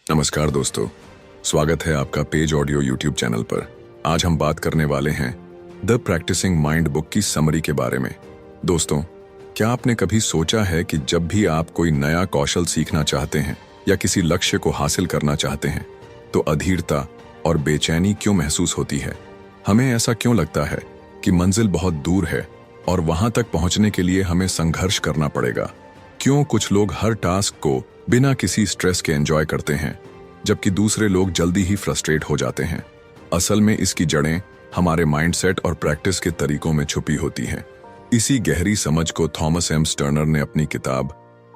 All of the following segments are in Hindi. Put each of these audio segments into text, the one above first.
नमस्कार दोस्तों, स्वागत है आपका पेज ऑडियो यूट्यूब चैनल पर। आज हम बात करने वाले हैं द प्रैक्टिसिंग माइंड बुक की समरी के बारे में। दोस्तों, क्या आपने कभी सोचा है कि जब भी आप कोई नया कौशल सीखना चाहते हैं या किसी लक्ष्य को हासिल करना चाहते हैं तो अधीरता और बेचैनी क्यों महसूस होती है? हमें ऐसा क्यों लगता है कि मंजिल बहुत दूर है और वहां तक पहुंचने के लिए हमें संघर्ष करना पड़ेगा? क्यों कुछ लोग हर टास्क को बिना किसी स्ट्रेस के एंजॉय करते हैं जबकि दूसरे लोग जल्दी ही फ्रस्ट्रेट हो जाते हैं? असल में इसकी जड़ें हमारे माइंडसेट और प्रैक्टिस के तरीकों में छुपी होती हैं। इसी गहरी समझ को थॉमस एम स्टर्नर ने अपनी किताब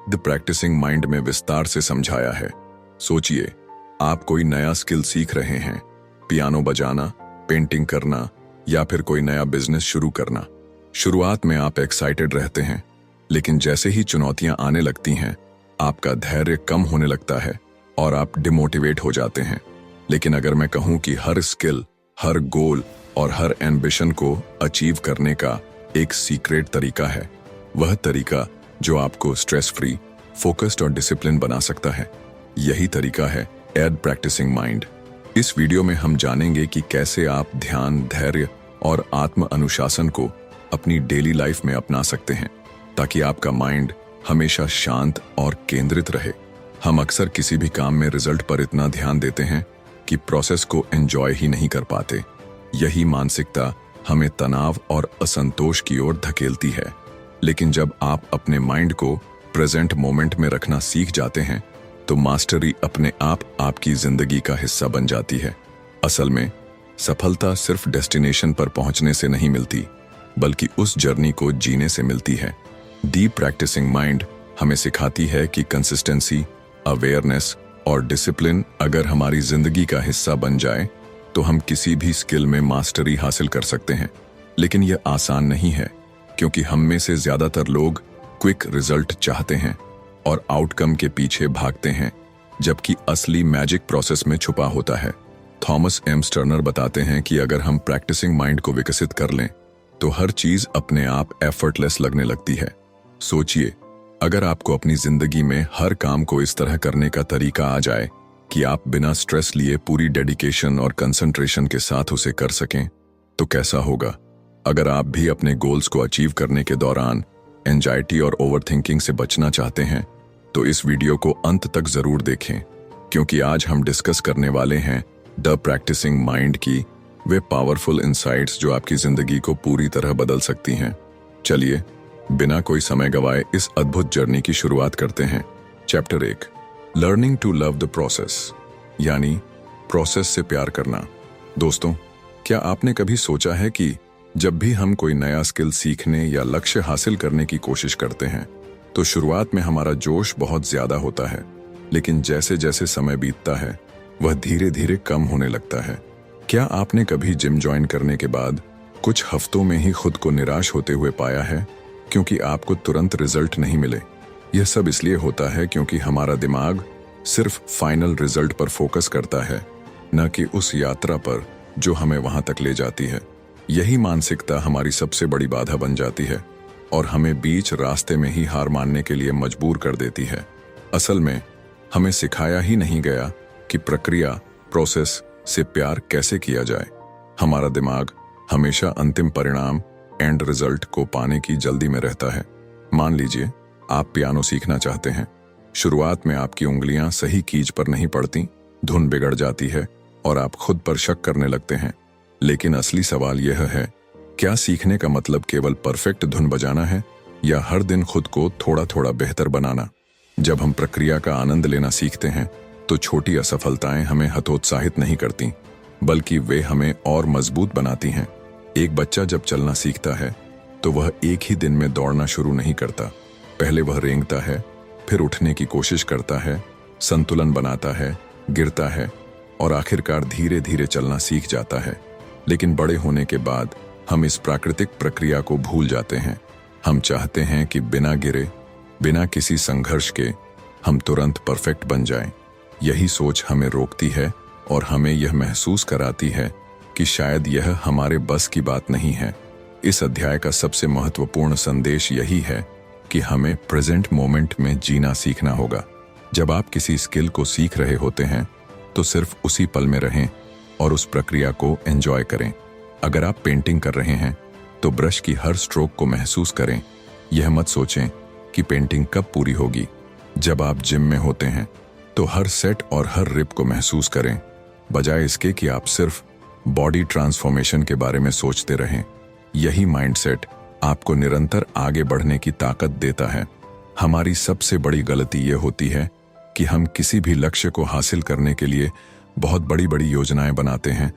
द प्रैक्टिसिंग माइंड में विस्तार से समझाया है। सोचिए, आप कोई नया स्किल सीख रहे हैं, पियानो बजाना, पेंटिंग करना या फिर कोई नया बिजनेस शुरू करना। शुरुआत में आप एक्साइटेड रहते हैं, लेकिन जैसे ही चुनौतियां आने लगती हैं आपका धैर्य कम होने लगता है और आप डिमोटिवेट हो जाते हैं। लेकिन अगर मैं कहूं कि हर स्किल, हर गोल और हर एम्बिशन को अचीव करने का एक सीक्रेट तरीका है, वह तरीका जो आपको स्ट्रेस फ्री, फोकस्ड और डिसिप्लिन बना सकता है, यही तरीका है एड प्रैक्टिसिंग माइंड। इस वीडियो में हम जानेंगे कि कैसे आप ध्यान, धैर्य और आत्म अनुशासन को अपनी डेली लाइफ में अपना सकते हैं ताकि आपका माइंड हमेशा शांत और केंद्रित रहे। हम अक्सर किसी भी काम में रिजल्ट पर इतना ध्यान देते हैं कि प्रोसेस को एंजॉय ही नहीं कर पाते। यही मानसिकता हमें तनाव और असंतोष की ओर धकेलती है। लेकिन जब आप अपने माइंड को प्रेजेंट मोमेंट में रखना सीख जाते हैं तो मास्टरी अपने आप आपकी जिंदगी का हिस्सा बन जाती है। असल में सफलता सिर्फ डेस्टिनेशन पर पहुंचने से नहीं मिलती, बल्कि उस जर्नी को जीने से मिलती है। डीप प्रैक्टिसिंग माइंड हमें सिखाती है कि कंसिस्टेंसी, अवेयरनेस और डिसिप्लिन अगर हमारी जिंदगी का हिस्सा बन जाए तो हम किसी भी स्किल में मास्टरी हासिल कर सकते हैं। लेकिन यह आसान नहीं है, क्योंकि हम में से ज्यादातर लोग क्विक रिजल्ट चाहते हैं और आउटकम के पीछे भागते हैं, जबकि असली मैजिक प्रोसेस में छुपा होता है। थॉमस एम स्टर्नर बताते हैं कि अगर हम प्रैक्टिसिंग माइंड को विकसित कर लें तो हर चीज अपने आप एफर्टलेस लगने लगती है। सोचिए, अगर आपको अपनी जिंदगी में हर काम को इस तरह करने का तरीका आ जाए कि आप बिना स्ट्रेस लिए पूरी डेडिकेशन और कंसंट्रेशन के साथ उसे कर सकें, तो कैसा होगा? अगर आप भी अपने गोल्स को अचीव करने के दौरान एंजाइटी और ओवरथिंकिंग से बचना चाहते हैं तो इस वीडियो को अंत तक जरूर देखें, क्योंकि आज हम डिस्कस करने वाले हैं द प्रैक्टिसिंग माइंड की वे पावरफुल इनसाइट्स जो आपकी जिंदगी को पूरी तरह बदल सकती हैं। चलिए, बिना कोई समय गवाए इस अद्भुत जर्नी की शुरुआत करते हैं। Chapter 1, learning to love the process, यानी प्रोसेस से प्यार करना। दोस्तों, क्या आपने कभी सोचा है कि जब भी हम कोई नया स्किल सीखने या लक्ष्य हासिल करने की कोशिश करते हैं तो शुरुआत में हमारा जोश बहुत ज्यादा होता है, लेकिन जैसे जैसे समय बीतता है वह धीरे धीरे कम होने लगता है। क्या आपने कभी जिम ज्वाइन करने के बाद कुछ हफ्तों में ही खुद को निराश होते हुए पाया है क्योंकि आपको तुरंत रिजल्ट नहीं मिले? यह सब इसलिए होता है क्योंकि हमारा दिमाग सिर्फ फाइनल रिजल्ट पर फोकस करता है, न कि उस यात्रा पर जो हमें वहां तक ले जाती है। यही मानसिकता हमारी सबसे बड़ी बाधा बन जाती है और हमें बीच रास्ते में ही हार मानने के लिए मजबूर कर देती है। असल में हमें सिखाया ही नहीं गया कि प्रक्रिया, प्रोसेस से प्यार कैसे किया जाए। हमारा दिमाग हमेशा अंतिम परिणाम, एंड रिजल्ट को पाने की जल्दी में रहता है। मान लीजिए आप पियानो सीखना चाहते हैं। शुरुआत में आपकी उंगलियां सही कीज पर नहीं पड़ती, धुन बिगड़ जाती है और आप खुद पर शक करने लगते हैं। लेकिन असली सवाल यह है, क्या सीखने का मतलब केवल परफेक्ट धुन बजाना है या हर दिन खुद को थोड़ा थोड़ा बेहतर बनाना? जब हम प्रक्रिया का आनंद लेना सीखते हैं तो छोटी असफलताएं हमें हतोत्साहित नहीं करती, बल्कि वे हमें और मजबूत बनाती हैं। एक बच्चा जब चलना सीखता है तो वह एक ही दिन में दौड़ना शुरू नहीं करता। पहले वह रेंगता है, फिर उठने की कोशिश करता है, संतुलन बनाता है, गिरता है और आखिरकार धीरे धीरे चलना सीख जाता है। लेकिन बड़े होने के बाद हम इस प्राकृतिक प्रक्रिया को भूल जाते हैं। हम चाहते हैं कि बिना गिरे, बिना किसी संघर्ष के हम तुरंत परफेक्ट बन जाएं। यही सोच हमें रोकती है और हमें यह महसूस कराती है कि शायद यह हमारे बस की बात नहीं है। इस अध्याय का सबसे महत्वपूर्ण संदेश यही है कि हमें प्रेजेंट मोमेंट में जीना सीखना होगा। जब आप किसी स्किल को सीख रहे होते हैं तो सिर्फ उसी पल में रहें और उस प्रक्रिया को एंजॉय करें। अगर आप पेंटिंग कर रहे हैं तो ब्रश की हर स्ट्रोक को महसूस करें। यह मत सोचें कि पेंटिंग कब पूरी होगी। जब आप जिम में होते हैं तो हर सेट और हर रिप को महसूस करें, बजाय इसके कि आप सिर्फ बॉडी ट्रांसफॉर्मेशन के बारे में सोचते रहें। यही माइंडसेट आपको निरंतर आगे बढ़ने की ताकत देता है। हमारी सबसे बड़ी गलती यह होती है कि हम किसी भी लक्ष्य को हासिल करने के लिए बहुत बड़ी बड़ी योजनाएं बनाते हैं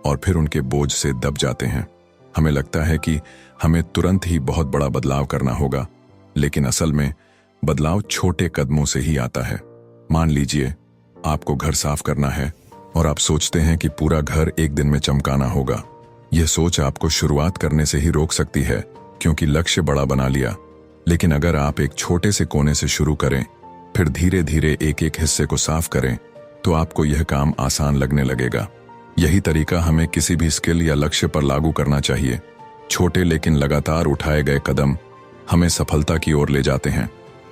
और फिर उनके बोझ से दब जाते हैं। हमें लगता है कि हमें तुरंत ही बहुत बड़ा बदलाव करना होगा, लेकिन असल में बदलाव छोटे कदमों से ही आता है। मान लीजिए आपको घर साफ करना है और आप सोचते हैं कि पूरा घर एक दिन में चमकाना होगा। यह सोच आपको शुरुआत करने से ही रोक सकती है, क्योंकि लक्ष्य बड़ा बना लिया। लेकिन अगर आप एक छोटे से कोने से शुरू करें, फिर धीरे धीरे एक एक हिस्से को साफ करें, तो आपको यह काम आसान लगने लगेगा। यही तरीका हमें किसी भी स्किल या लक्ष्य पर लागू करना चाहिए। छोटे लेकिन लगातार उठाए गए कदम हमें सफलता की ओर ले जाते हैं।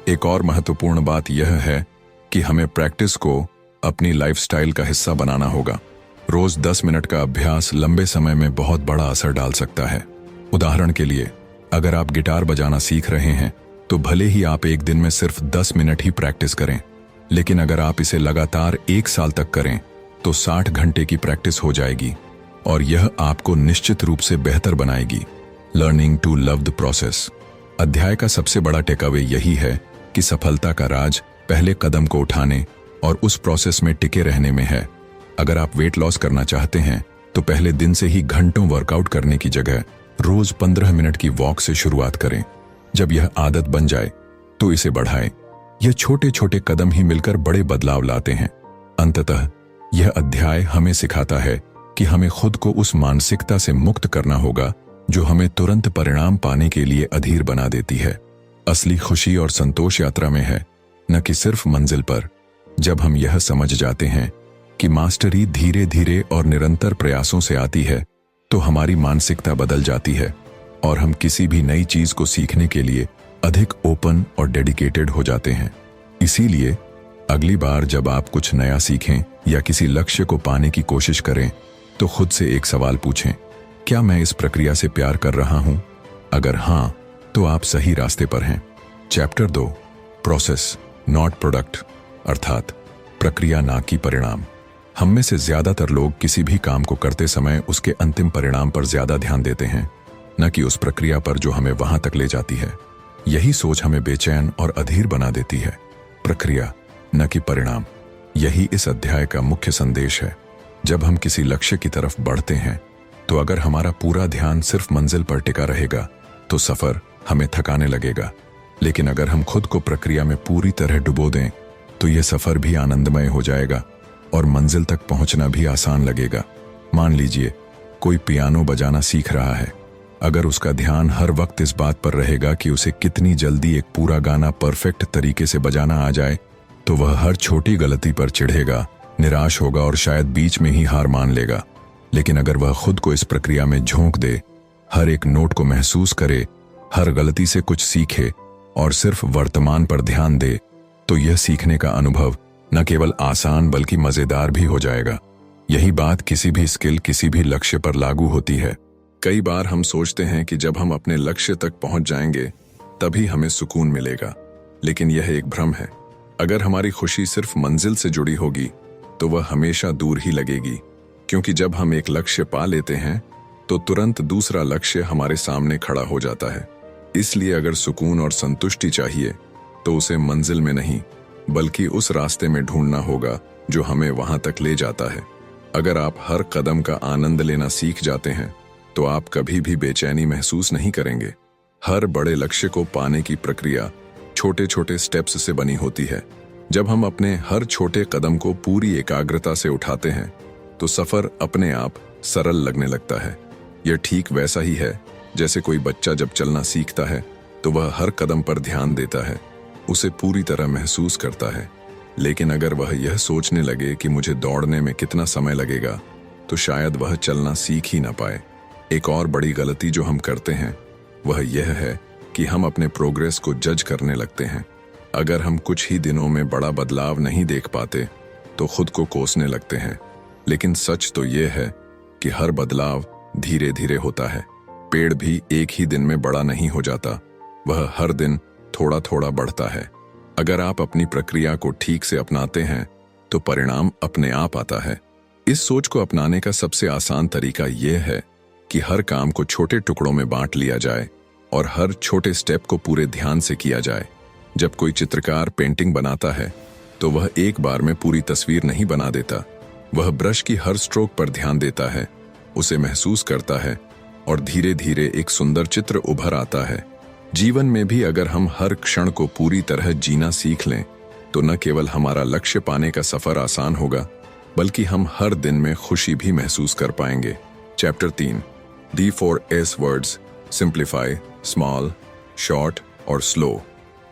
एक और महत्वपूर्ण बात यह है कि हमें प्रैक्टिस को अपनी लाइफस्टाइल का हिस्सा बनाना होगा। रोज 10 मिनट का अभ्यास लंबे समय में बहुत बड़ा असर डाल सकता है। उदाहरण के लिए, अगर आप गिटार बजाना सीख रहे हैं तो भले ही आप एक दिन में सिर्फ 10 मिनट ही प्रैक्टिस करें, लेकिन अगर आप इसे लगातार 1 साल तक करें तो 60 घंटे की प्रैक्टिस हो जाएगी और यह आपको निश्चित रूप से बेहतर बनाएगी। Learning to love the process अध्याय का सबसे बड़ा टेकअवे यही है कि सफलता का राज पहले कदम को उठाने और उस प्रोसेस में टिके रहने में है। अगर आप वेट लॉस करना चाहते हैं तो पहले दिन से ही घंटों वर्कआउट करने की जगह रोज 15 मिनट की वॉक से शुरुआत करें। जब यह आदत बन जाए तो इसे बढ़ाएं। यह छोटे छोटे कदम ही मिलकर बड़े बदलाव लाते हैं। अंततः यह अध्याय हमें सिखाता है कि हमें खुद को उस मानसिकता से मुक्त करना होगा जो हमें तुरंत परिणाम पाने के लिए अधीर बना देती है। असली खुशी और संतोष यात्रा में है, न कि सिर्फ मंजिल पर। जब हम यह समझ जाते हैं कि मास्टरी धीरे धीरे और निरंतर प्रयासों से आती है, तो हमारी मानसिकता बदल जाती है और हम किसी भी नई चीज को सीखने के लिए अधिक ओपन और डेडिकेटेड हो जाते हैं। इसीलिए अगली बार जब आप कुछ नया सीखें या किसी लक्ष्य को पाने की कोशिश करें, तो खुद से एक सवाल पूछें, क्या मैं इस प्रक्रिया से प्यार कर रहा हूं? अगर हां, तो आप सही रास्ते पर हैं। चैप्टर 2, प्रोसेस नॉट प्रोडक्ट, अर्थात प्रक्रिया ना कि परिणाम। हम में से ज्यादातर लोग किसी भी काम को करते समय उसके अंतिम परिणाम पर ज्यादा ध्यान देते हैं, न कि उस प्रक्रिया पर जो हमें वहां तक ले जाती है। यही सोच हमें बेचैन और अधीर बना देती है। प्रक्रिया न कि परिणाम, यही इस अध्याय का मुख्य संदेश है। जब हम किसी लक्ष्य की तरफ बढ़ते हैं तो अगर हमारा पूरा ध्यान सिर्फ मंजिल पर टिका रहेगा तो सफर हमें थकाने लगेगा। लेकिन अगर हम खुद को प्रक्रिया में पूरी तरह डुबो दें तो यह सफर भी आनंदमय हो जाएगा और मंजिल तक पहुंचना भी आसान लगेगा। मान लीजिए कोई पियानो बजाना सीख रहा है। अगर उसका ध्यान हर वक्त इस बात पर रहेगा कि उसे कितनी जल्दी एक पूरा गाना परफेक्ट तरीके से बजाना आ जाए, तो वह हर छोटी गलती पर चिढ़ेगा, निराश होगा और शायद बीच में ही हार मान लेगा। लेकिन अगर वह खुद को इस प्रक्रिया में झोंक दे, हर एक नोट को महसूस करे, हर गलती से कुछ सीखे और सिर्फ वर्तमान पर ध्यान दे, तो यह सीखने का अनुभव न केवल आसान बल्कि मजेदार भी हो जाएगा। यही बात किसी भी स्किल, किसी भी लक्ष्य पर लागू होती है। कई बार हम सोचते हैं कि जब हम अपने लक्ष्य तक पहुंच जाएंगे तभी हमें सुकून मिलेगा, लेकिन यह एक भ्रम है। अगर हमारी खुशी सिर्फ मंजिल से जुड़ी होगी तो वह हमेशा दूर ही लगेगी, क्योंकि जब हम एक लक्ष्य पा लेते हैं तो तुरंत दूसरा लक्ष्य हमारे सामने खड़ा हो जाता है। इसलिए अगर सुकून और संतुष्टि चाहिए तो उसे मंजिल में नहीं बल्कि उस रास्ते में ढूंढना होगा जो हमें वहां तक ले जाता है। अगर आप हर कदम का आनंद लेना सीख जाते हैं तो आप कभी भी बेचैनी महसूस नहीं करेंगे। हर बड़े लक्ष्य को पाने की प्रक्रिया छोटे छोटे स्टेप्स से बनी होती है। जब हम अपने हर छोटे कदम को पूरी एकाग्रता से उठाते हैं तो सफर अपने आप सरल लगने लगता है। यह ठीक वैसा ही है जैसे कोई बच्चा जब चलना सीखता है तो वह हर कदम पर ध्यान देता है, उसे पूरी तरह महसूस करता है। लेकिन अगर वह यह सोचने लगे कि मुझे दौड़ने में कितना समय लगेगा, तो शायद वह चलना सीख ही ना पाए। एक और बड़ी गलती जो हम करते हैं वह यह है कि हम अपने प्रोग्रेस को जज करने लगते हैं। अगर हम कुछ ही दिनों में बड़ा बदलाव नहीं देख पाते तो खुद को कोसने लगते हैं, लेकिन सच तो ये है कि हर बदलाव धीरे धीरे होता है। पेड़ भी एक ही दिन में बड़ा नहीं हो जाता, वह हर दिन थोड़ा थोड़ा बढ़ता है। अगर आप अपनी प्रक्रिया को ठीक से अपनाते हैं तो परिणाम अपने आप आता है। इस सोच को अपनाने का सबसे आसान तरीका यह है कि हर काम को छोटे टुकड़ों में बांट लिया जाए और हर छोटे स्टेप को पूरे ध्यान से किया जाए। जब कोई चित्रकार पेंटिंग बनाता है तो वह एक बार में पूरी तस्वीर नहीं बना देता। वह ब्रश की हर स्ट्रोक पर ध्यान देता है, उसे महसूस करता है और धीरे धीरे एक सुंदर चित्र उभर आता है। जीवन में भी अगर हम हर क्षण को पूरी तरह जीना सीख लें तो न केवल हमारा लक्ष्य पाने का सफर आसान होगा, बल्कि हम हर दिन में खुशी भी महसूस कर पाएंगे। चैप्टर 3 दी 4S words, simplify, small, short और स्लो।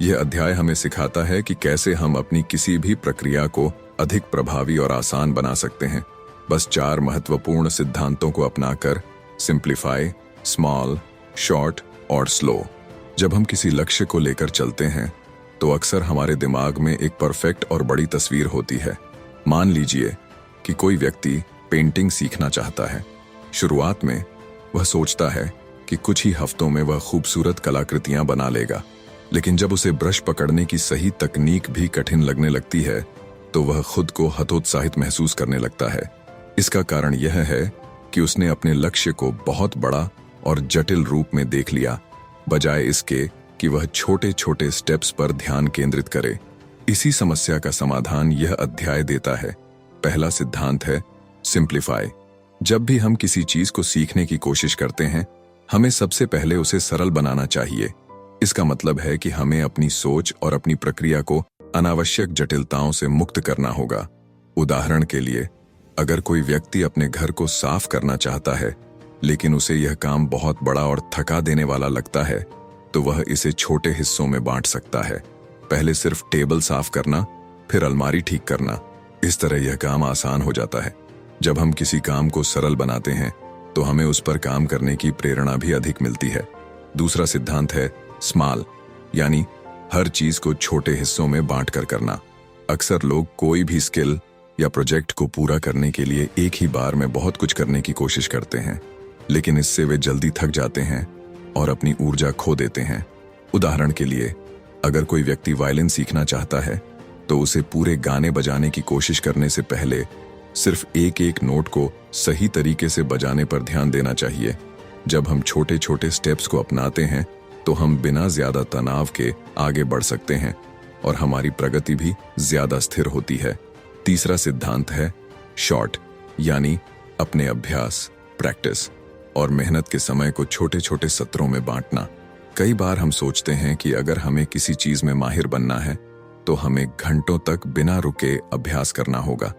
यह अध्याय हमें सिखाता है कि कैसे हम अपनी किसी भी प्रक्रिया को अधिक प्रभावी और आसान बना सकते हैं। बस 4 महत्वपूर्ण सिद्धांतों को अपनाकर, सिंप्लीफाई, स्मॉल, शॉर्ट और स्लो। जब हम किसी लक्ष्य को लेकर चलते हैं तो अक्सर हमारे दिमाग में एक परफेक्ट और बड़ी तस्वीर होती है। मान लीजिए कि कोई व्यक्ति पेंटिंग सीखना चाहता है। शुरुआत में वह सोचता है कि कुछ ही हफ्तों में वह खूबसूरत कलाकृतियां बना लेगा, लेकिन जब उसे ब्रश पकड़ने की सही तकनीक भी कठिन लगने लगती है तो वह खुद को हतोत्साहित महसूस करने लगता है। इसका कारण यह है कि उसने अपने लक्ष्य को बहुत बड़ा और जटिल रूप में देख लिया, बजाय इसके कि वह छोटे छोटे स्टेप्स पर ध्यान केंद्रित करे। इसी समस्या का समाधान यह अध्याय देता है। पहला सिद्धांत है सिंप्लीफाई। जब भी हम किसी चीज को सीखने की कोशिश करते हैं, हमें सबसे पहले उसे सरल बनाना चाहिए। इसका मतलब है कि हमें अपनी सोच और अपनी प्रक्रिया को अनावश्यक जटिलताओं से मुक्त करना होगा। उदाहरण के लिए, अगर कोई व्यक्ति अपने घर को साफ करना चाहता है लेकिन उसे यह काम बहुत बड़ा और थका देने वाला लगता है, तो वह इसे छोटे हिस्सों में बांट सकता है। पहले सिर्फ टेबल साफ करना, फिर अलमारी ठीक करना। इस तरह यह काम आसान हो जाता है। जब हम किसी काम को सरल बनाते हैं तो हमें उस पर काम करने की प्रेरणा भी अधिक मिलती है। दूसरा सिद्धांत है स्मॉल, यानी हर चीज को छोटे हिस्सों में बांटकर करना। अक्सर लोग कोई भी स्किल या प्रोजेक्ट को पूरा करने के लिए एक ही बार में बहुत कुछ करने की कोशिश करते हैं, लेकिन इससे वे जल्दी थक जाते हैं और अपनी ऊर्जा खो देते हैं। उदाहरण के लिए, अगर कोई व्यक्ति वायलिन सीखना चाहता है तो उसे पूरे गाने बजाने की कोशिश करने से पहले सिर्फ एक एक नोट को सही तरीके से बजाने पर ध्यान देना चाहिए। जब हम छोटे छोटे स्टेप्स को अपनाते हैं तो हम बिना ज्यादा तनाव के आगे बढ़ सकते हैं और हमारी प्रगति भी ज्यादा स्थिर होती है। तीसरा सिद्धांत है शॉर्ट, यानी अपने अभ्यास, प्रैक्टिस और मेहनत के समय को छोटे छोटे सत्रों में बांटना। कई बार हम सोचते हैं कि अगर हमें किसी चीज में माहिर बनना है तो हमें घंटों तक बिना रुके अभ्यास करना होगा,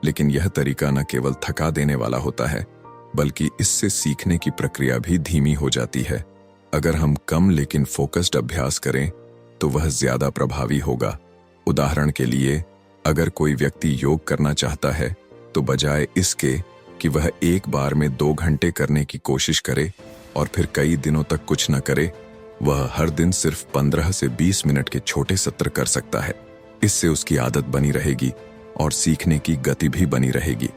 लेकिन यह तरीका न केवल थका देने वाला होता है, बल्कि इससे सीखने की प्रक्रिया भी धीमी हो जाती है। अगर हम कम लेकिन फोकस्ड अभ्यास करें तो वह ज्यादा प्रभावी होगा। उदाहरण के लिए, अगर कोई व्यक्ति योग करना चाहता है तो बजाय इसके कि वह एक बार में 2 घंटे करने की कोशिश करे और फिर कई दिनों तक कुछ न करे, वह हर दिन सिर्फ 15 से 20 मिनट के छोटे सत्र कर सकता है। इससे उसकी आदत बनी रहेगी और सीखने की गति भी बनी रहेगी।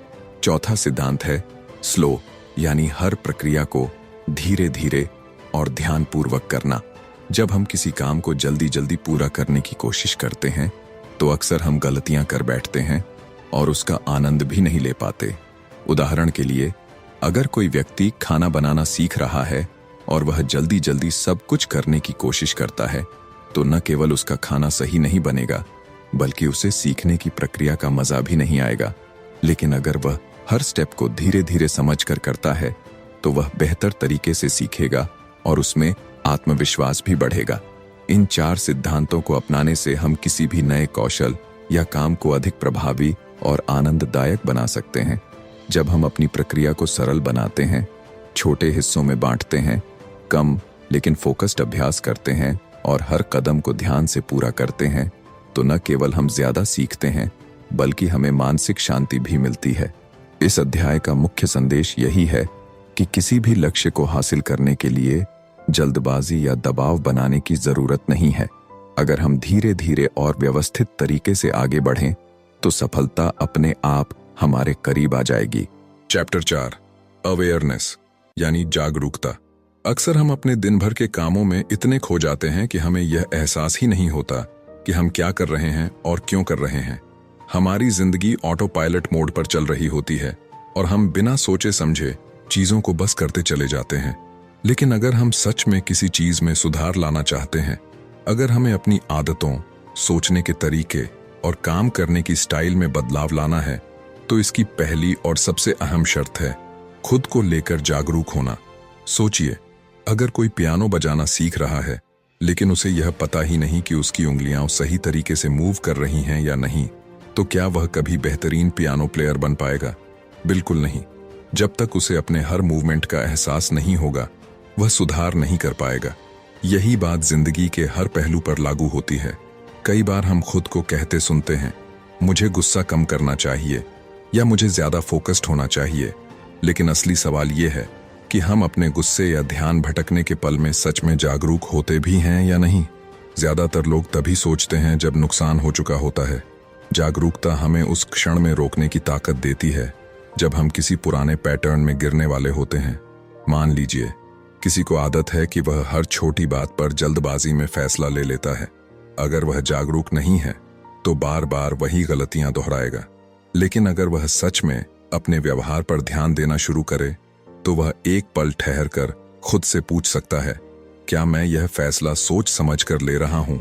चौथा सिद्धांत है स्लो, यानी हर प्रक्रिया को धीरे धीरे और ध्यानपूर्वक करना। जब हम किसी काम को जल्दी जल्दी पूरा करने की कोशिश करते हैं तो अक्सर हम गलतियां कर बैठते हैं और उसका आनंद भी नहीं ले पाते। उदाहरण के लिए, अगर कोई व्यक्ति खाना बनाना सीख रहा है और वह जल्दी जल्दी सब कुछ करने की कोशिश करता है तो न केवल उसका खाना सही नहीं बनेगा, बल्कि उसे सीखने की प्रक्रिया का मजा भी नहीं आएगा। लेकिन अगर वह हर स्टेप को धीरे धीरे समझकर करता है तो वह बेहतर तरीके से सीखेगा और उसमें आत्मविश्वास भी बढ़ेगा। इन 4 सिद्धांतों को अपनाने से हम किसी भी नए कौशल या काम को अधिक प्रभावी और आनंददायक बना सकते हैं। जब हम अपनी प्रक्रिया को सरल बनाते हैं, छोटे हिस्सों में बांटते हैं, कम लेकिन फोकस्ड अभ्यास करते हैं और हर कदम को ध्यान से पूरा करते हैं, तो न केवल हम ज्यादा सीखते हैं, बल्कि हमें मानसिक शांति भी मिलती है। इस अध्याय का मुख्य संदेश यही है कि किसी भी लक्ष्य को हासिल करने के लिए जल्दबाजी या दबाव बनाने की जरूरत नहीं है। अगर हम धीरे धीरे और व्यवस्थित तरीके से आगे बढ़ें तो सफलता अपने आप हमारे करीब आ जाएगी। चैप्टर 4 अवेयरनेस यानी जागरूकता। अक्सर हम अपने दिन भर के कामों में इतने खो जाते हैं कि हमें यह एहसास ही नहीं होता कि हम क्या कर रहे हैं और क्यों कर रहे हैं। हमारी जिंदगी ऑटो पायलट मोड पर चल रही होती है और हम बिना सोचे समझे चीजों को बस करते चले जाते हैं। लेकिन अगर हम सच में किसी चीज में सुधार लाना चाहते हैं, अगर हमें अपनी आदतों, सोचने के तरीके और काम करने की स्टाइल में बदलाव लाना है, तो इसकी पहली और सबसे अहम शर्त है खुद को लेकर जागरूक होना। सोचिए, अगर कोई पियानो बजाना सीख रहा है लेकिन उसे यह पता ही नहीं कि उसकी उंगलियां सही तरीके से मूव कर रही हैं या नहीं, तो क्या वह कभी बेहतरीन पियानो प्लेयर बन पाएगा? बिल्कुल नहीं। जब तक उसे अपने हर मूवमेंट का एहसास नहीं होगा, वह सुधार नहीं कर पाएगा। यही बात जिंदगी के हर पहलू पर लागू होती है। कई बार हम खुद को कहते सुनते हैं, मुझे गुस्सा कम करना चाहिए या मुझे ज्यादा फोकस्ड होना चाहिए। लेकिन असली सवाल यह है कि हम अपने गुस्से या ध्यान भटकने के पल में सच में जागरूक होते भी हैं या नहीं। ज्यादातर लोग तभी सोचते हैं जब नुकसान हो चुका होता है। जागरूकता हमें उस क्षण में रोकने की ताकत देती है जब हम किसी पुराने पैटर्न में गिरने वाले होते हैं। मान लीजिए, किसी को आदत है कि वह हर छोटी बात पर जल्दबाजी में फैसला ले लेता है। अगर वह जागरूक नहीं है तो बार बार वही गलतियां दोहराएगा। लेकिन अगर वह सच में अपने व्यवहार पर ध्यान देना शुरू करे तो वह एक पल ठहर कर खुद से पूछ सकता है, क्या मैं यह फैसला सोच समझ कर ले रहा हूं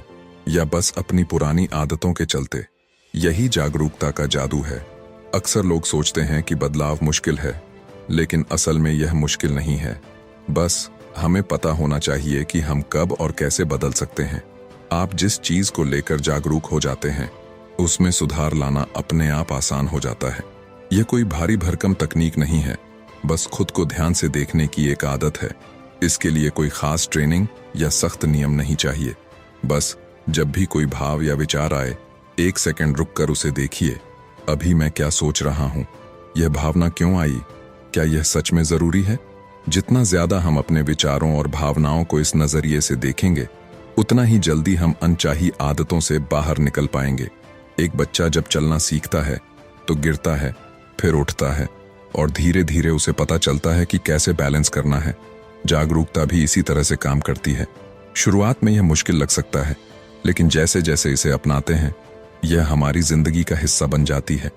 या बस अपनी पुरानी आदतों के चलते? यही जागरूकता का जादू है। अक्सर लोग सोचते हैं कि बदलाव मुश्किल है, लेकिन असल में यह मुश्किल नहीं है। बस हमें पता होना चाहिए कि हम कब और कैसे बदल सकते हैं। आप जिस चीज को लेकर जागरूक हो जाते हैं, उसमें सुधार लाना अपने आप आसान हो जाता है। यह कोई भारी भरकम तकनीक नहीं है, बस खुद को ध्यान से देखने की एक आदत है। इसके लिए कोई खास ट्रेनिंग या सख्त नियम नहीं चाहिए। बस जब भी कोई भाव या विचार आए, एक सेकंड रुककर उसे देखिए। अभी मैं क्या सोच रहा हूं? यह भावना क्यों आई? क्या यह सच में जरूरी है? जितना ज्यादा हम अपने विचारों और भावनाओं को इस नजरिए से देखेंगे, उतना ही जल्दी हम अनचाही आदतों से बाहर निकल पाएंगे। एक बच्चा जब चलना सीखता है तो गिरता है, फिर उठता है और धीरे धीरे उसे पता चलता है कि कैसे बैलेंस करना है। जागरूकता भी इसी तरह से काम करती है। शुरुआत में यह मुश्किल लग सकता है, लेकिन जैसे जैसे इसे अपनाते हैं, यह हमारी जिंदगी का हिस्सा बन जाती है।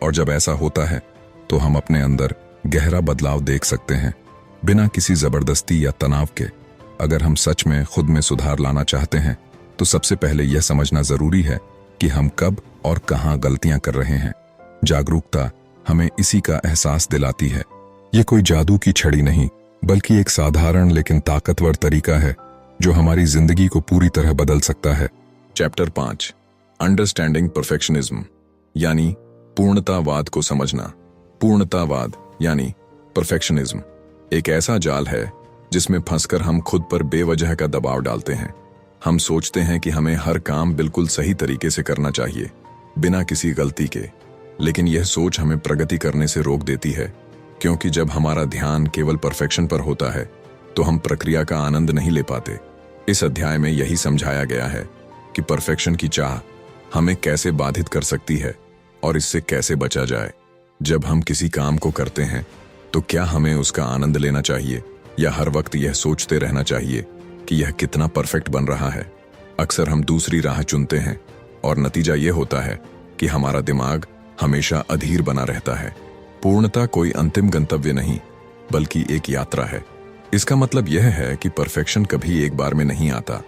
और जब ऐसा होता है तो हम अपने अंदर गहरा बदलाव देख सकते हैं, बिना किसी जबरदस्ती या तनाव के। अगर हम सच में खुद में सुधार लाना चाहते हैं तो सबसे पहले यह समझना जरूरी है कि हम कब और कहां गलतियां कर रहे हैं। जागरूकता हमें इसी का एहसास दिलाती है। ये कोई जादू की छड़ी नहीं, बल्कि एक साधारण लेकिन ताकतवर तरीका है जो हमारी जिंदगी को पूरी तरह बदल सकता है। चैप्टर 5 अंडरस्टैंडिंग परफेक्शनिज्म यानी पूर्णतावाद को समझना। पूर्णतावाद यानी परफेक्शनिज्म एक ऐसा जाल है जिसमें फंसकर हम खुद पर बेवजह का दबाव डालते हैं। हम सोचते हैं कि हमें हर काम बिल्कुल सही तरीके से करना चाहिए, बिना किसी गलती के। लेकिन यह सोच हमें प्रगति करने से रोक देती है, क्योंकि जब हमारा ध्यान केवल परफेक्शन पर होता है तो हम प्रक्रिया का आनंद नहीं ले पाते। इस अध्याय में यही समझाया गया है कि परफेक्शन की चाह हमें कैसे बाधित कर सकती है और इससे कैसे बचा जाए। जब हम किसी काम को करते हैं तो क्या हमें उसका आनंद लेना चाहिए या हर वक्त यह सोचते रहना चाहिए कि यह कितना परफेक्ट बन रहा है? अक्सर हम दूसरी राह चुनते हैं और नतीजा यह होता है कि हमारा दिमाग हमेशा अधीर बना रहता है। पूर्णता कोई अंतिम गंतव्य नहीं, बल्कि एक यात्रा है। इसका मतलब यह है कि परफेक्शन कभी एक बार में नहीं आता,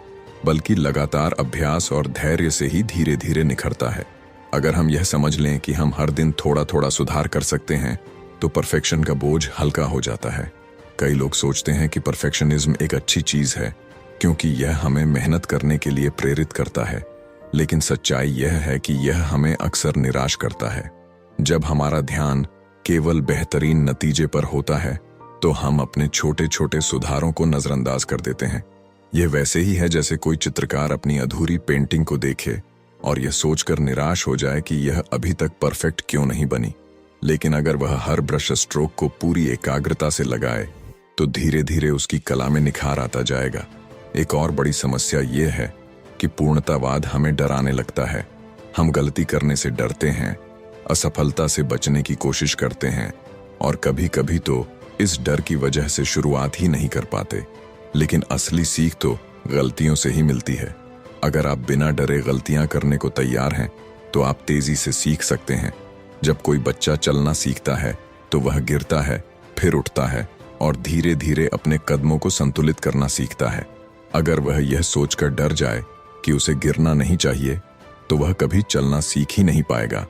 बल्कि लगातार अभ्यास और धैर्य से ही धीरे धीरे निखरता है। अगर हम यह समझ लें कि हम हर दिन थोड़ा थोड़ा सुधार कर सकते हैं तो परफेक्शन का बोझ हल्का हो जाता है। कई लोग सोचते हैं कि परफेक्शनिज्म एक अच्छी चीज है क्योंकि यह हमें मेहनत करने के लिए प्रेरित करता है, लेकिन सच्चाई यह है कि यह हमें अक्सर निराश करता है। जब हमारा ध्यान केवल बेहतरीन नतीजे पर होता है तो हम अपने छोटे छोटे सुधारों को नजरअंदाज कर देते हैं। यह वैसे ही है जैसे कोई चित्रकार अपनी अधूरी पेंटिंग को देखे और यह सोचकर निराश हो जाए कि यह अभी तक परफेक्ट क्यों नहीं बनी। लेकिन अगर वह हर ब्रश स्ट्रोक को पूरी एकाग्रता से लगाए तो धीरे धीरे उसकी कला में निखार आता जाएगा। एक और बड़ी समस्या यह है कि पूर्णतावाद हमें डराने लगता है। हम गलती करने से डरते हैं, असफलता से बचने की कोशिश करते हैं और कभी-कभी तो इस डर की वजह से शुरुआत ही नहीं कर पाते। लेकिन असली सीख तो गलतियों से ही मिलती है। अगर आप बिना डरे गलतियां करने को तैयार हैं, तो आप तेजी से सीख सकते हैं। जब कोई बच्चा चलना सीखता है तो वह गिरता है, फिर उठता है और धीरे धीरे अपने कदमों को संतुलित करना सीखता है। अगर वह यह सोचकर डर जाए कि उसे गिरना नहीं चाहिए, तो वह कभी चलना सीख ही नहीं पाएगा।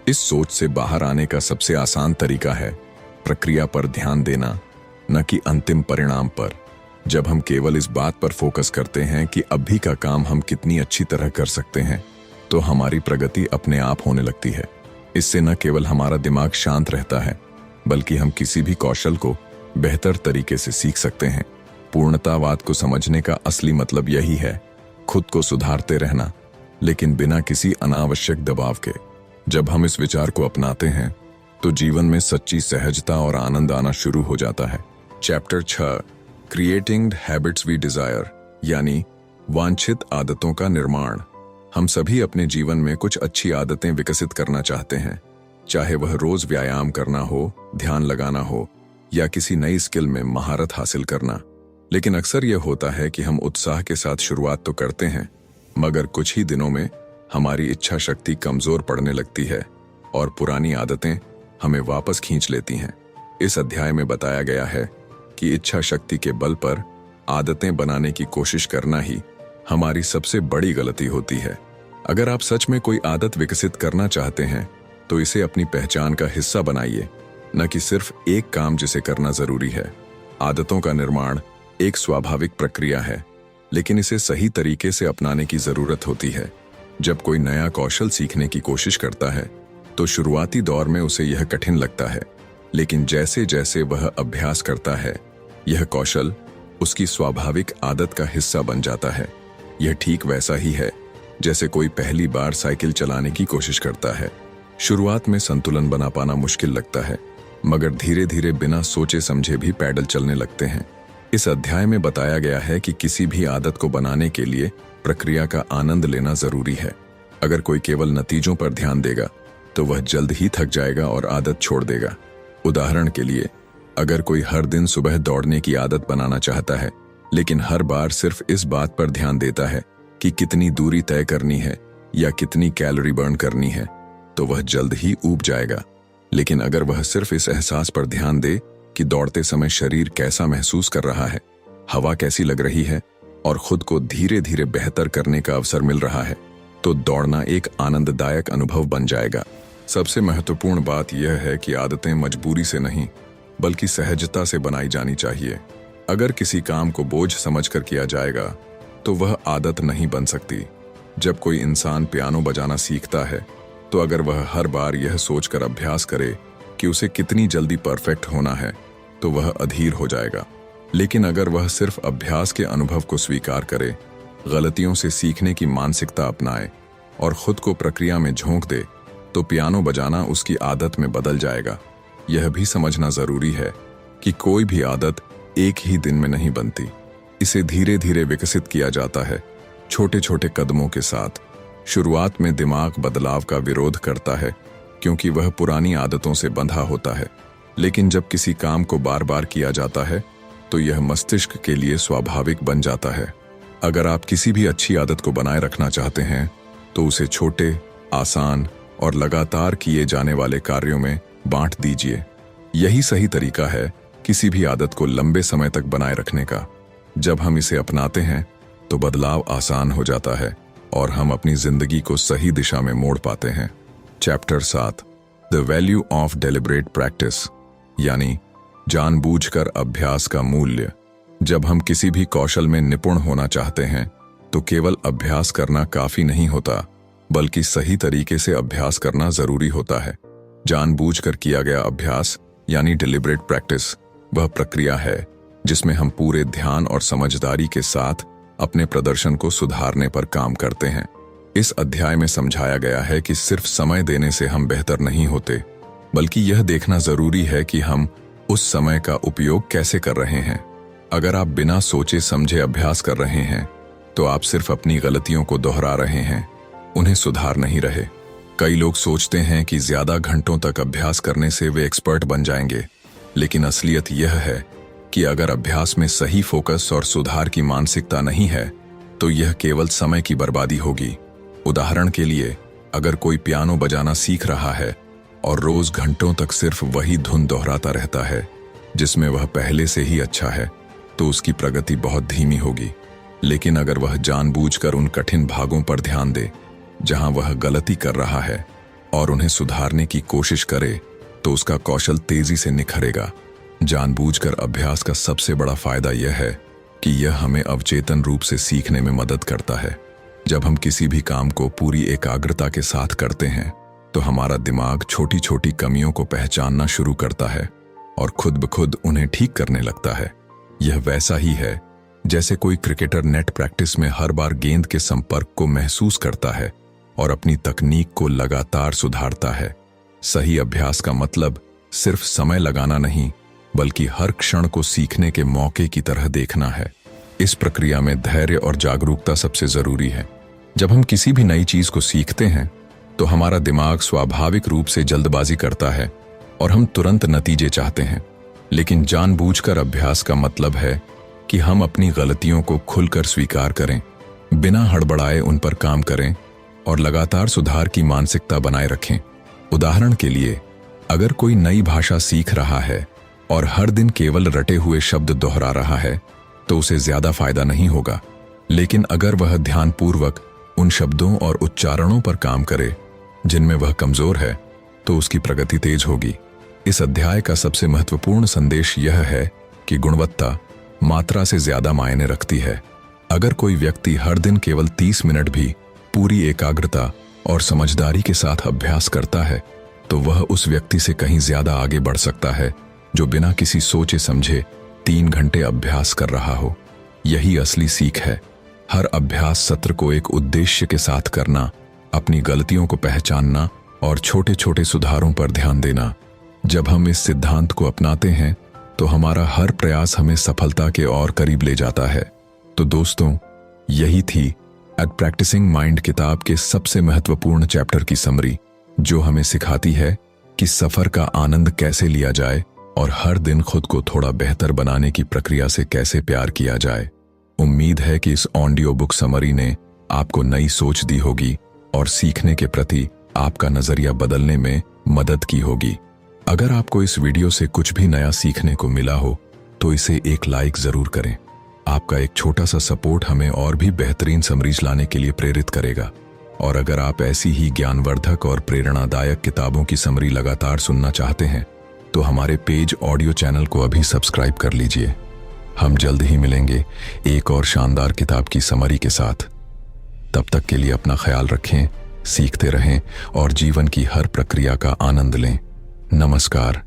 इस सोच से बाहर आने का सबसे आसान तरीका है प्रक्रिया पर ध्यान देना, न कि अंतिम परिणाम पर। जब हम केवल इस बात पर फोकस करते हैं कि अभी का काम हम कितनी अच्छी तरह कर सकते हैं, तो हमारी प्रगति अपने आप होने लगती है। इससे न केवल हमारा दिमाग शांत रहता है, बल्कि हम किसी भी कौशल को बेहतर तरीके से सीख सकते हैं। पूर्णतावाद को समझने का असली मतलब यही है, खुद को सुधारते रहना, लेकिन बिना किसी अनावश्यक दबाव के। जब हम इस विचार को अपनाते हैं, तो जीवन में सच्ची सहजता और आनंद आना शुरू हो जाता है। Chapter 6, creating habits we desire, यानी वांछित आदतों का निर्माण। हम सभी अपने जीवन में कुछ अच्छी आदतें विकसित करना चाहते हैं, चाहे वह रोज व्यायाम करना हो, ध्यान लगाना हो या किसी नई स्किल में महारत हासिल करना। लेकिन अक्सर यह होता है कि हम उत्साह के साथ शुरुआत तो करते हैं, मगर कुछ ही दिनों में हमारी इच्छा शक्ति कमजोर पड़ने लगती है और पुरानी आदतें हमें वापस खींच लेती हैं। इस अध्याय में बताया गया है कि इच्छा शक्ति के बल पर आदतें बनाने की कोशिश करना ही हमारी सबसे बड़ी गलती होती है। अगर आप सच में कोई आदत विकसित करना चाहते हैं, तो इसे अपनी पहचान का हिस्सा बनाइए, न कि सिर्फ एक काम जिसे करना जरूरी है। आदतों का निर्माण एक स्वाभाविक प्रक्रिया है, लेकिन इसे सही तरीके से अपनाने की जरूरत होती है। जब कोई नया कौशल सीखने की कोशिश करता है, तो शुरुआती दौर में उसे यह कठिन लगता है, लेकिन जैसे जैसे वह अभ्यास करता है, यह कौशल उसकी स्वाभाविक आदत का हिस्सा बन जाता है। यह ठीक वैसा ही है जैसे कोई पहली बार साइकिल चलाने की कोशिश करता है। शुरुआत में संतुलन बना पाना मुश्किल लगता है, मगर धीरे धीरे बिना सोचे समझे भी पैडल चलने लगते हैं। इस अध्याय में बताया गया है कि किसी भी आदत को बनाने के लिए प्रक्रिया का आनंद लेना जरूरी है। अगर कोई केवल नतीजों पर ध्यान देगा, तो वह जल्द ही थक जाएगा और आदत छोड़ देगा। उदाहरण के लिए, अगर कोई हर दिन सुबह दौड़ने की आदत बनाना चाहता है, लेकिन हर बार सिर्फ इस बात पर ध्यान देता है कि कितनी दूरी तय करनी है या कितनी कैलोरी बर्न करनी है, तो वह जल्द ही ऊब जाएगा। लेकिन अगर वह सिर्फ इस एहसास पर ध्यान दे कि दौड़ते समय शरीर कैसा महसूस कर रहा है, हवा कैसी लग रही है और खुद को धीरे धीरे बेहतर करने का अवसर मिल रहा है, तो दौड़ना एक आनंददायक अनुभव बन जाएगा। सबसे महत्वपूर्ण बात यह है कि आदतें मजबूरी से नहीं, बल्कि सहजता से बनाई जानी चाहिए। अगर किसी काम को बोझ समझकर किया जाएगा, तो वह आदत नहीं बन सकती। जब कोई इंसान पियानो बजाना सीखता है, तो अगर वह हर बार यह सोचकर अभ्यास करे कि उसे कितनी जल्दी परफेक्ट होना है, तो वह अधीर हो जाएगा। लेकिन अगर वह सिर्फ अभ्यास के अनुभव को स्वीकार करे, गलतियों से सीखने की मानसिकता अपनाए और खुद को प्रक्रिया में झोंक दे, तो पियानो बजाना उसकी आदत में बदल जाएगा। यह भी समझना जरूरी है कि कोई भी आदत एक ही दिन में नहीं बनती। इसे धीरे धीरे विकसित किया जाता है, छोटे छोटे कदमों के साथ। शुरुआत में दिमाग बदलाव का विरोध करता है, क्योंकि वह पुरानी आदतों से बंधा होता है। लेकिन जब किसी काम को बार बार किया जाता है, तो यह मस्तिष्क के लिए स्वाभाविक बन जाता है। अगर आप किसी भी अच्छी आदत को बनाए रखना चाहते हैं, तो उसे छोटे, आसान और लगातार किए जाने वाले कार्यों में बांट दीजिए। यही सही तरीका है किसी भी आदत को लंबे समय तक बनाए रखने का। जब हम इसे अपनाते हैं, तो बदलाव आसान हो जाता है और हम अपनी जिंदगी को सही दिशा में मोड़ पाते हैं। Chapter 7, the value of deliberate practice, यानी जानबूझकर अभ्यास का मूल्य। जब हम किसी भी कौशल में निपुण होना चाहते हैं, तो केवल अभ्यास करना काफी नहीं होता, बल्कि सही तरीके से अभ्यास करना जरूरी होता है। जानबूझकर किया गया अभ्यास यानी डिलिब्रेट प्रैक्टिस वह प्रक्रिया है जिसमें हम पूरे ध्यान और समझदारी के साथ अपने प्रदर्शन को सुधारने पर काम करते हैं। इस अध्याय में समझाया गया है कि सिर्फ समय देने से हम बेहतर नहीं होते, बल्कि यह देखना जरूरी है कि हम उस समय का उपयोग कैसे कर रहे हैं। अगर आप बिना सोचे समझे अभ्यास कर रहे हैं, तो आप सिर्फ अपनी गलतियों को दोहरा रहे हैं, उन्हें सुधार नहीं रहे। कई लोग सोचते हैं कि ज्यादा घंटों तक अभ्यास करने से वे एक्सपर्ट बन जाएंगे, लेकिन असलियत यह है कि अगर अभ्यास में सही फोकस और सुधार की मानसिकता नहीं है तो यह केवल समय की बर्बादी होगी। उदाहरण के लिए, अगर कोई पियानो बजाना सीख रहा है और रोज घंटों तक सिर्फ वही धुन दोहराता रहता है जिसमें वह पहले से ही अच्छा है, तो उसकी प्रगति बहुत धीमी होगी। लेकिन अगर वह जानबूझकर उन कठिन भागों पर ध्यान दे जहां वह गलती कर रहा है और उन्हें सुधारने की कोशिश करे, तो उसका कौशल तेजी से निखरेगा। जानबूझकर अभ्यास का सबसे बड़ा फायदा यह है कि यह हमें अवचेतन रूप से सीखने में मदद करता है। जब हम किसी भी काम को पूरी एकाग्रता के साथ करते हैं तो हमारा दिमाग छोटी छोटी कमियों को पहचानना शुरू करता है और खुद ब खुद उन्हें ठीक करने लगता है। यह वैसा ही है जैसे कोई क्रिकेटर नेट प्रैक्टिस में हर बार गेंद के संपर्क को महसूस करता है और अपनी तकनीक को लगातार सुधारता है। सही अभ्यास का मतलब सिर्फ समय लगाना नहीं, बल्कि हर क्षण को सीखने के मौके की तरह देखना है। इस प्रक्रिया में धैर्य और जागरूकता सबसे जरूरी है। जब हम किसी भी नई चीज को सीखते हैं तो हमारा दिमाग स्वाभाविक रूप से जल्दबाजी करता है और हम तुरंत नतीजे चाहते हैं। लेकिन जानबूझकर अभ्यास का मतलब है कि हम अपनी गलतियों को खुलकर स्वीकार करें, बिना हड़बड़ाए उन पर काम करें और लगातार सुधार की मानसिकता बनाए रखें। उदाहरण के लिए, अगर कोई नई भाषा सीख रहा है और हर दिन केवल रटे हुए शब्द दोहरा रहा है तो उसे ज्यादा फायदा नहीं होगा। लेकिन अगर वह ध्यानपूर्वक उन शब्दों और उच्चारणों पर काम करे जिनमें वह कमजोर है, तो उसकी प्रगति तेज होगी। इस अध्याय का सबसे महत्वपूर्ण संदेश यह है कि गुणवत्ता मात्रा से ज्यादा मायने रखती है। अगर कोई व्यक्ति हर दिन केवल 30 मिनट भी पूरी एकाग्रता और समझदारी के साथ अभ्यास करता है, तो वह उस व्यक्ति से कहीं ज्यादा आगे बढ़ सकता है जो बिना किसी सोचे समझे 3 घंटे अभ्यास कर रहा हो। यही असली सीख है। हर अभ्यास सत्र को एक उद्देश्य के साथ करना, अपनी गलतियों को पहचानना और छोटे छोटे सुधारों पर ध्यान देना। जब हम इस सिद्धांत को अपनाते हैं तो हमारा हर प्रयास हमें सफलता के और करीब ले जाता है। तो दोस्तों, यही थी एट प्रैक्टिसिंग माइंड किताब के सबसे महत्वपूर्ण चैप्टर की समरी, जो हमें सिखाती है कि सफर का आनंद कैसे लिया जाए और हर दिन खुद को थोड़ा बेहतर बनाने की प्रक्रिया से कैसे प्यार किया जाए। उम्मीद है कि इस ऑडियो बुक समरी ने आपको नई सोच दी होगी और सीखने के प्रति आपका नजरिया बदलने में मदद की होगी। अगर आपको इस वीडियो से कुछ भी नया सीखने को मिला हो तो इसे एक लाइक जरूर करें। आपका एक छोटा सा सपोर्ट हमें और भी बेहतरीन समरीज लाने के लिए प्रेरित करेगा। और अगर आप ऐसी ही ज्ञानवर्धक और प्रेरणादायक किताबों की समरी लगातार सुनना चाहते हैं तो हमारे पेज ऑडियो चैनल को अभी सब्सक्राइब कर लीजिए। हम जल्द ही मिलेंगे एक और शानदार किताब की समरी के साथ। तब तक के लिए अपना ख्याल रखें, सीखते रहें और जीवन की हर प्रक्रिया का आनंद लें। नमस्कार।